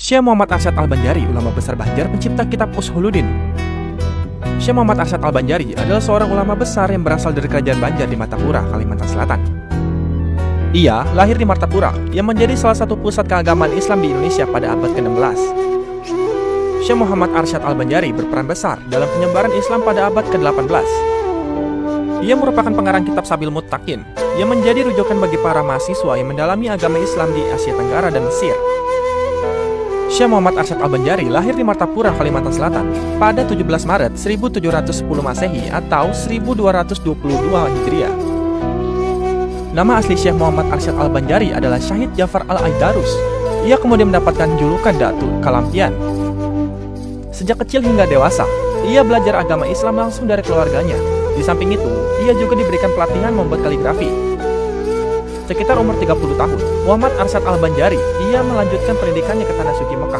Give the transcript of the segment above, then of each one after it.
Syekh Muhammad Arsyad Al-Banjari, ulama besar Banjar, pencipta kitab Ushuluddin. Syekh Muhammad Arsyad Al-Banjari adalah seorang ulama besar yang berasal dari kerajaan Banjar di Martapura, Kalimantan Selatan. Ia lahir di Martapura, yang menjadi salah satu pusat keagamaan Islam di Indonesia pada abad ke-16. Syekh Muhammad Arsyad Al-Banjari berperan besar dalam penyebaran Islam pada abad ke-18. Ia merupakan pengarang kitab Sabil Muttaqin, yang menjadi rujukan bagi para mahasiswa yang mendalami agama Islam di Asia Tenggara dan Mesir. Syekh Muhammad Arsyad Al-Banjari lahir di Martapura, Kalimantan Selatan pada 17 Maret 1710 Masehi atau 1222 Hijriah. Nama asli Syekh Muhammad Arsyad Al-Banjari adalah Syahid Jafar Al-Aidarus. Ia kemudian mendapatkan julukan Datuk Kalampian. Sejak kecil hingga dewasa, ia belajar agama Islam langsung dari keluarganya. Di samping itu, ia juga diberikan pelatihan membuat kaligrafi. Sekitar umur 30 tahun, Muhammad Arsyad Al-Banjari, ia melanjutkan pendidikannya ke Tanah Suci Mekah.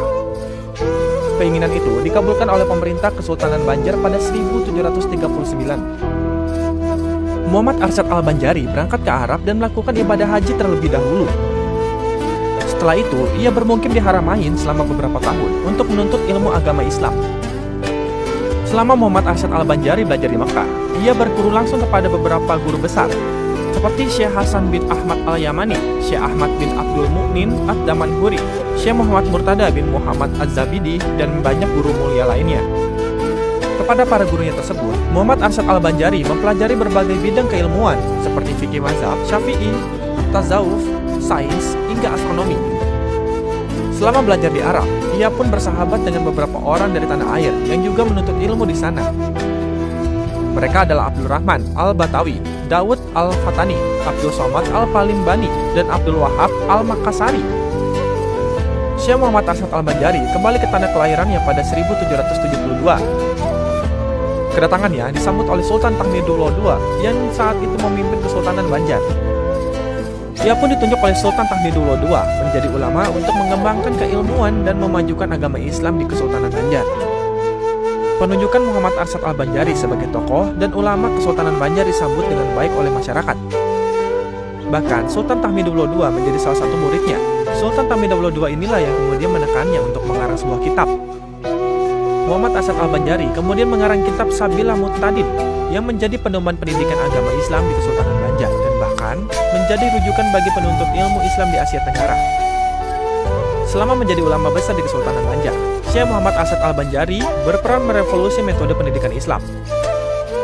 Keinginan itu dikabulkan oleh pemerintah Kesultanan Banjar pada 1739. Muhammad Arsyad Al-Banjari berangkat ke Arab dan melakukan ibadah haji terlebih dahulu. Setelah itu, ia bermukim di Haramain selama beberapa tahun untuk menuntut ilmu agama Islam. Selama Muhammad Arsyad Al-Banjari belajar di Mekah, ia berguru langsung kepada beberapa guru besar, seperti Syekh Hasan bin Ahmad Al-Yamani, Syekh Ahmad bin Abdul Mu'min Ad-Damanhuri, Syekh Muhammad Murtada bin Muhammad Az-Zabidi, dan banyak guru mulia lainnya. Kepada para gurunya tersebut, Muhammad Arsyad Al-Banjari mempelajari berbagai bidang keilmuan seperti fikih mazhab, syafi'i, tasawuf, sains, hingga astronomi. Selama belajar di Arab, ia pun bersahabat dengan beberapa orang dari tanah air yang juga menuntut ilmu di sana. Mereka adalah Abdul Rahman Al-Batawi, Dawud Al-Fatani, Abdul Somad Al-Palimbani, dan Abdul Wahab Al-Makassari. Syekh Muhammad Arsyad Al-Banjari kembali ke tanah kelahirannya pada 1772. Kedatangannya disambut oleh Sultan Tahmidullah II yang saat itu memimpin Kesultanan Banjar. Ia pun ditunjuk oleh Sultan Tahmidullah II menjadi ulama untuk mengembangkan keilmuan dan memajukan agama Islam di Kesultanan Banjar. Penunjukan Muhammad Arsyad Al-Banjari sebagai tokoh dan ulama Kesultanan Banjar disambut dengan baik oleh masyarakat. Bahkan Sultan Tahmidullah II menjadi salah satu muridnya. Sultan Tahmidullah II inilah yang kemudian menekannya untuk mengarang sebuah kitab. Muhammad Arsyad Al-Banjari kemudian mengarang kitab Sabila Muttaqin yang menjadi pedoman pendidikan agama Islam di Kesultanan Banjar dan bahkan menjadi rujukan bagi penuntut ilmu Islam di Asia Tenggara. Selama menjadi ulama besar di Kesultanan Banjar, Syekh Muhammad Arsyad Al-Banjari berperan merevolusi metode pendidikan Islam.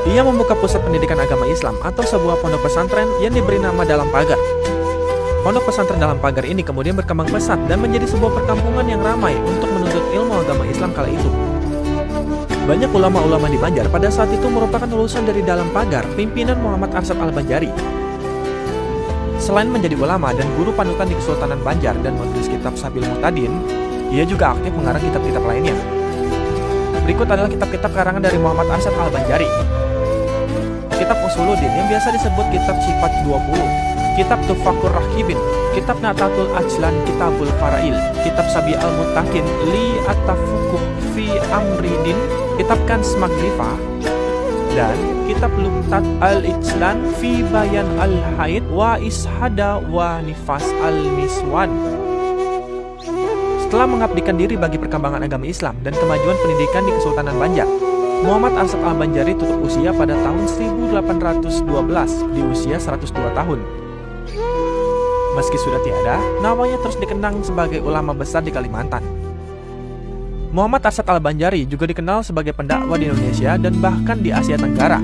Ia membuka pusat pendidikan agama Islam atau sebuah pondok pesantren yang diberi nama Dalam Pagar. Pondok pesantren Dalam Pagar ini kemudian berkembang pesat dan menjadi sebuah perkampungan yang ramai untuk menuntut ilmu agama Islam kala itu. Banyak ulama-ulama di Banjar pada saat itu merupakan lulusan dari Dalam Pagar, pimpinan Muhammad Arsyad Al-Banjari. Selain menjadi ulama dan guru panutan di Kesultanan Banjar dan menulis kitab Sabil Muttaqin, ia juga aktif mengarang kitab-kitab lainnya. Berikut adalah kitab-kitab karangan dari Muhammad Arsyad Al-Banjari. Kitab Ushuluddin yang biasa disebut kitab Sifat 20, kitab Tufakur Rahibin, kitab Natatul Ajlan, Kitabul Farail, kitab Sabi Al-Muttaqin li At-Tafukuh fi Amridin, kitab Kans Magrifah, dan kitab Luqtat Al-Ijlan fi Bayan Al-Haid wa Ishada wa Nifas Al-Niswan. Setelah mengabdikan diri bagi perkembangan agama Islam dan kemajuan pendidikan di Kesultanan Banjar, Muhammad Arsyad Al-Banjari tutup usia pada tahun 1812 di usia 102 tahun. Meski sudah tiada, namanya terus dikenang sebagai ulama besar di Kalimantan. Muhammad Arsyad Al-Banjari juga dikenal sebagai pendakwah di Indonesia dan bahkan di Asia Tenggara.